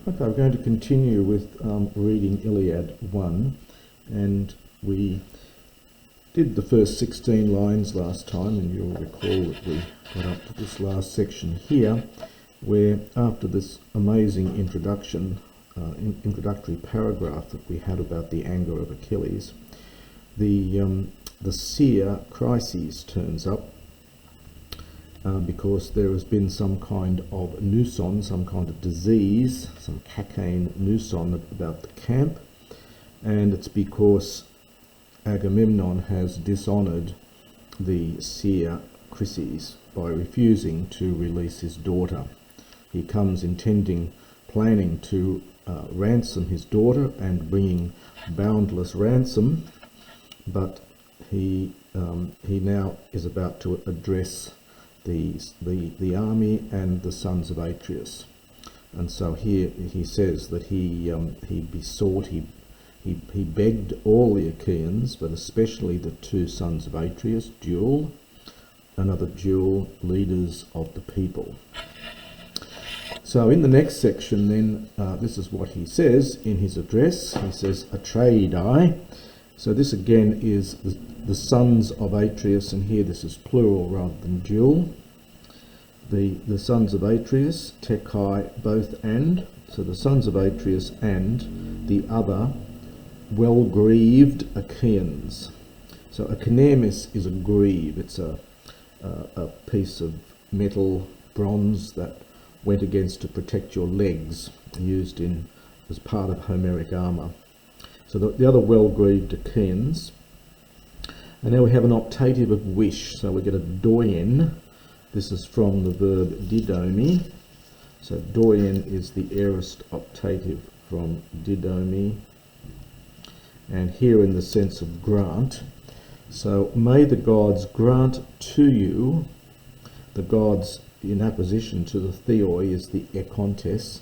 Okay, we're going to continue with reading Iliad 1, and we did the first 16 lines last time, and you'll recall that we got up to this last section here, where after this amazing introductory paragraph that we had about the anger of Achilles, the seer Chryses turns up, because there has been some kind of nuison, some kind of disease, some cacane nuison about the camp, and it's because Agamemnon has dishonoured the seer Chryses by refusing to release his daughter. He comes planning to ransom his daughter and bringing boundless ransom, but he now is about to address the army and the sons of Atreus, and so here he says that he besought, he begged all the Achaeans, but especially the two sons of Atreus, another dual leaders of the people. So in the next section then, this is what he says in his address. He says, Atreidai. So this again is the sons of Atreus, and here this is plural rather than dual. The sons of Atreus, tekai, both and. So the sons of Atreus and the other well-grieved Achaeans. So a kinemis is a greave. It's a piece of metal, bronze, that went against to protect your legs, used as part of Homeric armour. So the other well-grieved Achaeans. And now we have an optative of wish, so we get a doyen. This is from the verb didomi. So doyen is the aorist optative from didomi, and here in the sense of grant. So may the gods grant to you, the gods in opposition to the theoi is the ekontes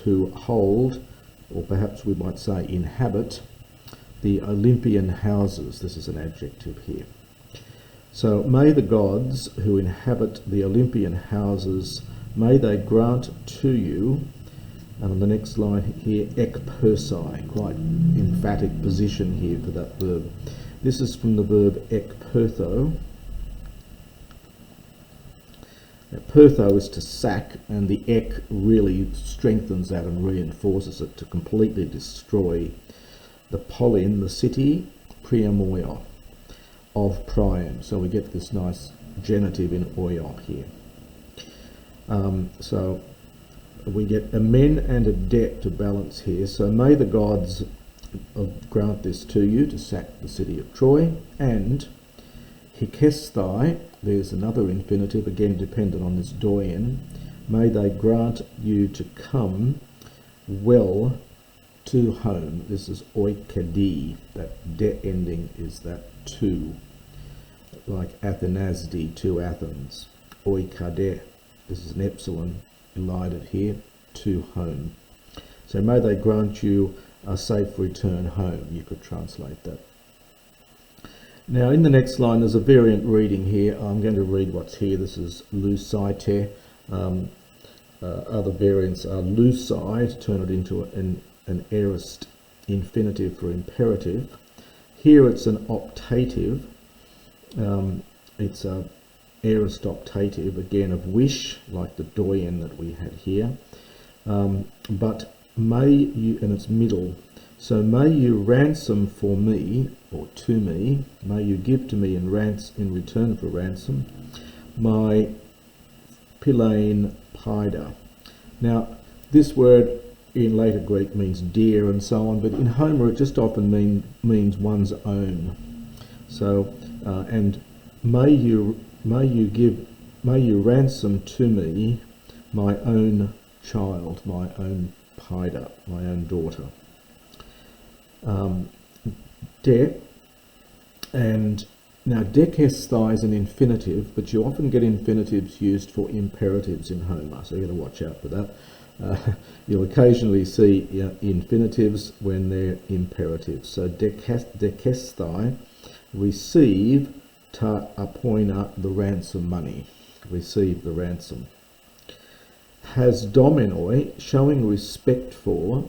who hold, or perhaps we might say inhabit, the Olympian houses. This is an adjective here. So may the gods who inhabit the Olympian houses, may they grant to you, and on the next line here, ek persai, quite emphatic position here for that verb. This is from the verb ek pertho. Now, pertho is to sack, and the ek really strengthens that and reinforces it, to completely destroy the Polin, the city, Priamoio, of Priam. So we get this nice genitive in oio here. So we get a men and a debt to balance here. So may the gods grant this to you, to sack the city of Troy, and hikesthai, there's another infinitive, again dependent on this doyen, may they grant you to come well to home. This is oikadi, that de ending is that to, like Athanasdi, to Athens. Oikade, this is an epsilon elided here, to home. So may they grant you a safe return home, you could translate that. Now in the next line there's a variant reading here. I'm going to read what's here. This is lusaite. Other variants are lusai, to turn it into an aorist infinitive for imperative. Here it's an optative. It's a aorist optative, again of wish, like the doyen that we had here. But may you, and it's middle, so may you ransom for me, or to me, may you give to me in return for ransom, my pilain paida. Now, this word in later Greek means dear and so on, but in Homer it just often means one's own. So, and may you ransom to me my own child, my own paida, my own daughter. De, and now dekesthai is an infinitive, but you often get infinitives used for imperatives in Homer, so you've got to watch out for that. You'll occasionally see infinitives when they're imperatives. So dekesthai, receive ta apoina, the ransom money, receive the ransom. has dominoi, showing respect for,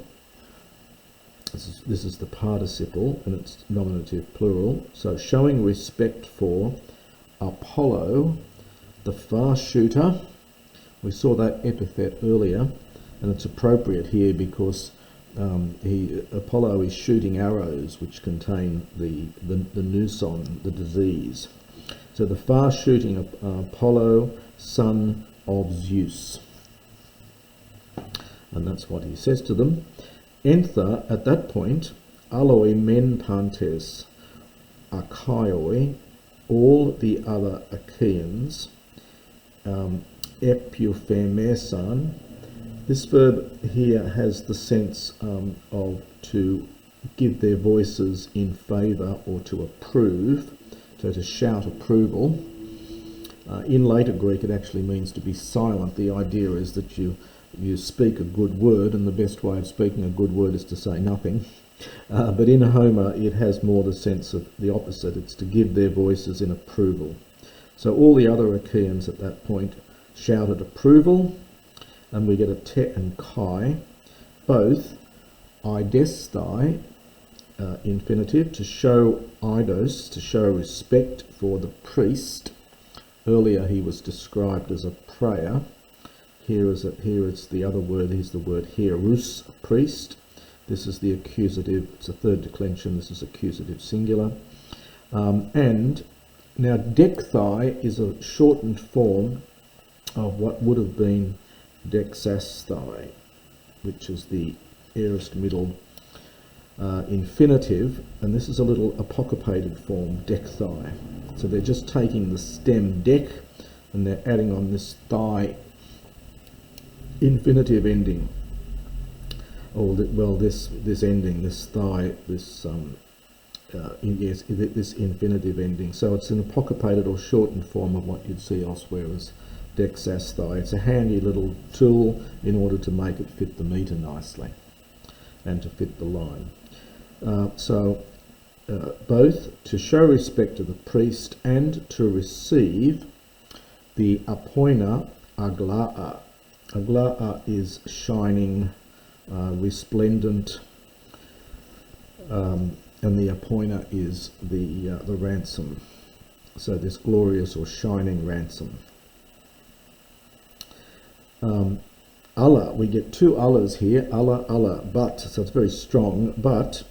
this is the participle, and it's nominative plural, so showing respect for Apollo, the far shooter. We saw that epithet earlier, and it's appropriate here because Apollo is shooting arrows which contain the nuson, the disease. So the far shooting Apollo, son of Zeus. And that's what he says to them. Enther, at that point, aloi men pantes Achaioi, all the other Achaeans, epuphemesan. This verb here has the sense of to give their voices in favour or to approve, so to shout approval. In later Greek it actually means to be silent. The idea is that you speak a good word, and the best way of speaking a good word is to say nothing. But in Homer it has more the sense of the opposite. It's to give their voices in approval. So all the other Achaeans at that point shouted approval, and we get a te and kai, both idesthai, infinitive, to show eidos, to show respect for the priest. Earlier he was described as a prayer. Here it's the other word. Here's the word hierus, priest. This is the accusative. It's a third declension. This is accusative singular. And now dekthai is a shortened form of what would have been dexasthai, which is the aorist middle infinitive, and this is a little apocryphated form, dekthai. So they're just taking the stem dek and they're adding on this thigh infinitive ending, or this ending, this thigh, this this infinitive ending. So it's an apocryphated or shortened form of what you'd see elsewhere as dexasthai. It's a handy little tool in order to make it fit the meter nicely and to fit the line. Both to show respect to the priest and to receive the apoina agla'a. Agla'a is shining, resplendent, and the apoina is the ransom. So this glorious or shining ransom. Allah, we get two Allahs here, Allah, Allah, but, so it's very strong, but.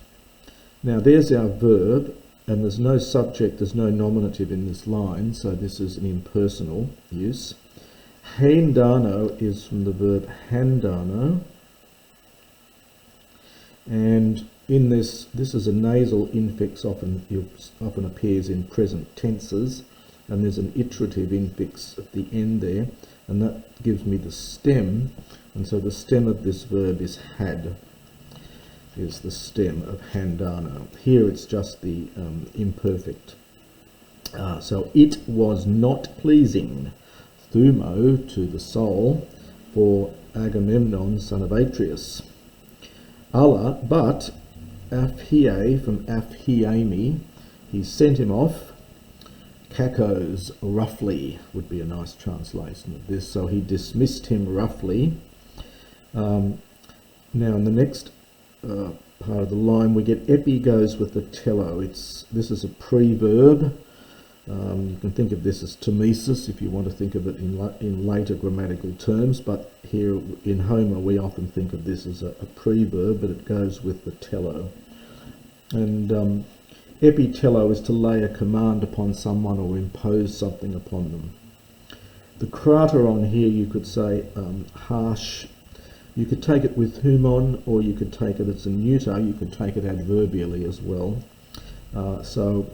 Now there's our verb, and there's no subject, there's no nominative in this line, so this is an impersonal use. Handano is from the verb handano, and in this is a nasal infix, often appears in present tenses, and there's an iterative infix at the end there, and that gives me the stem, and so the stem of this verb is had, is the stem of handano. Here it's just the imperfect. So it was not pleasing, thumo, to the soul, for Agamemnon, son of Atreus. Allah, but aphie, from aphiemi, he sent him off. Kakos, roughly, would be a nice translation of this. So he dismissed him roughly. Now in the next part of the line we get epi goes with the tello. This is a preverb. You can think of this as temesis if you want to think of it in later grammatical terms, but here in Homer we often think of this as a preverb, but it goes with the tello. And epitello is to lay a command upon someone or impose something upon them. The crateron here, you could say harsh. You could take it with humon, or you could take it as a neuter. You could take it adverbially as well. So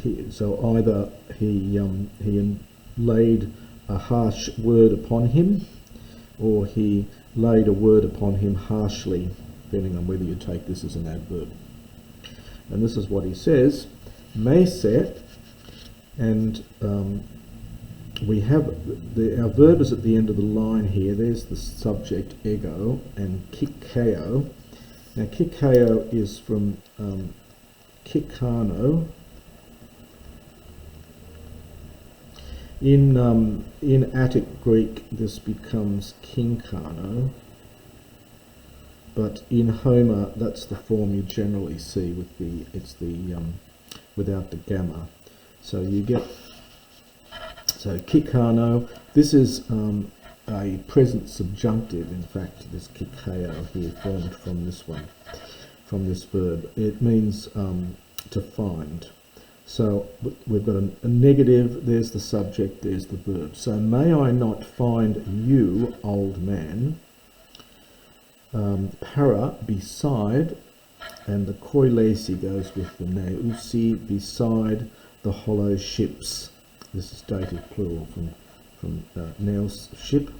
either he laid a harsh word upon him, or he laid a word upon him harshly, depending on whether you take this as an adverb. And this is what he says, Meset, and we have our verb is at the end of the line here. There's the subject ego, and kikeo. Now kikeo is from kikano, In Attic Greek, this becomes kinkano, but in Homer, that's the form you generally see with without the gamma. So you get, so kikano, this is a present subjunctive, in fact, this kikao here formed from this one, from this verb. It means to find. So we've got a negative, there's the subject, there's the verb. So may I not find you, old man, para, beside, and the koilesi goes with the neusi, beside the hollow ships. This is dative plural from Neo's ship.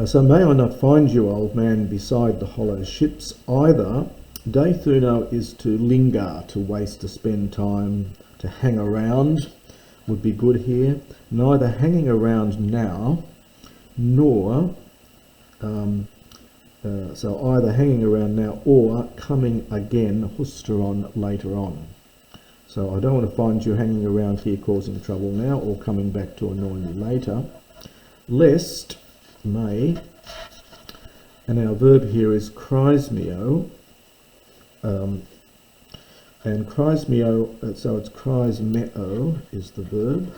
So may I not find you, old man, beside the hollow ships, either. Deithuno is to linger, to waste, to spend time, to hang around would be good here. Neither hanging around now, nor, so either hanging around now or coming again, husteron, later on. So I don't want to find you hanging around here causing trouble now or coming back to annoy me later. Lest, may, and our verb here is chrysmeo, and chrysmeo, so it's chrysmeo is the verb.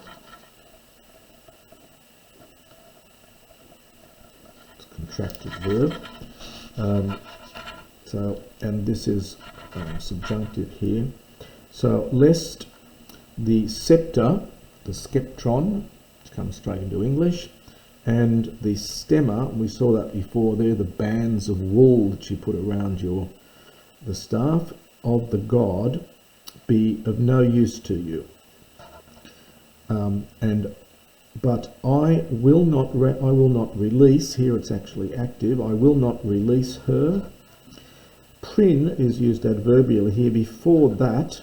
It's a contracted verb. And this is subjunctive here. So lest the scepter, the skeptron, comes straight into English, and the stemma, we saw that before there, the bands of wool that you put around the staff of the god, be of no use to you. But I will not release, here it's actually active, I will not release her. Prin is used adverbially here. Before that,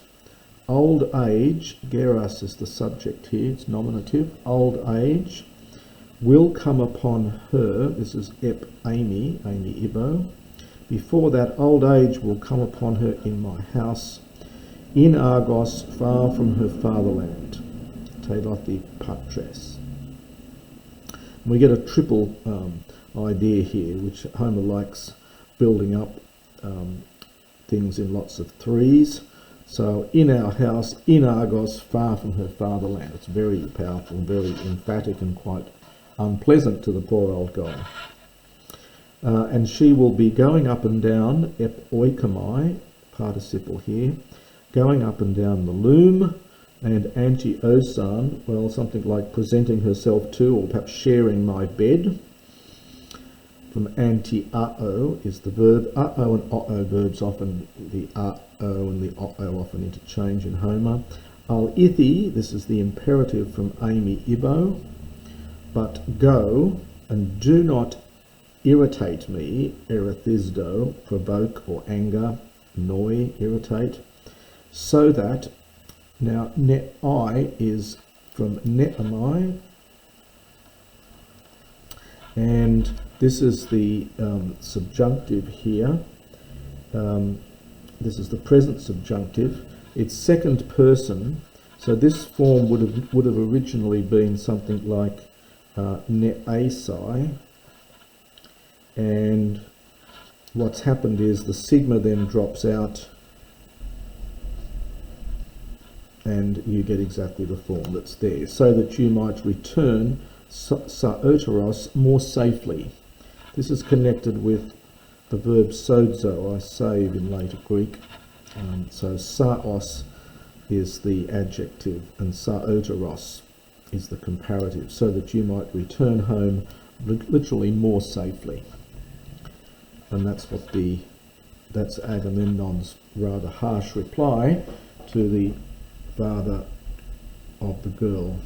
old age, geras is the subject here, it's nominative, old age will come upon her, this is Amy Ibo. Before that, old age will come upon her in my house, in Argos, far from her fatherland. Teilothi patres. We get a triple idea here, which Homer likes building up things in lots of threes. So, in our house, in Argos, far from her fatherland. It's very powerful, very emphatic, and quite unpleasant to the poor old guy. And she will be going up and down, ep oikamai, participle here, going up and down the loom, and anti-osan, well, something like presenting herself to, or perhaps sharing my bed. From anti-a-o is the verb. A-o and o-o verbs often, the a-o and the o-o often interchange in Homer. Al-ithi, this is the imperative from Amy Ibo, but go and do not irritate me, erethisdo, provoke or anger, annoy, irritate, so that, now ne-I is from ne-amai, and this is the subjunctive here. This is the present subjunctive. It's second person, so this form would have originally been something like ne-asai, and what's happened is the sigma then drops out and you get exactly the form that's there, so that you might return saoteros more safely. This is connected with the verb sodzo, I save in later Greek. So saos is the adjective and saoteros is the comparative, so that you might return home literally more safely. And that's Agamemnon's rather harsh reply to the father of the girl.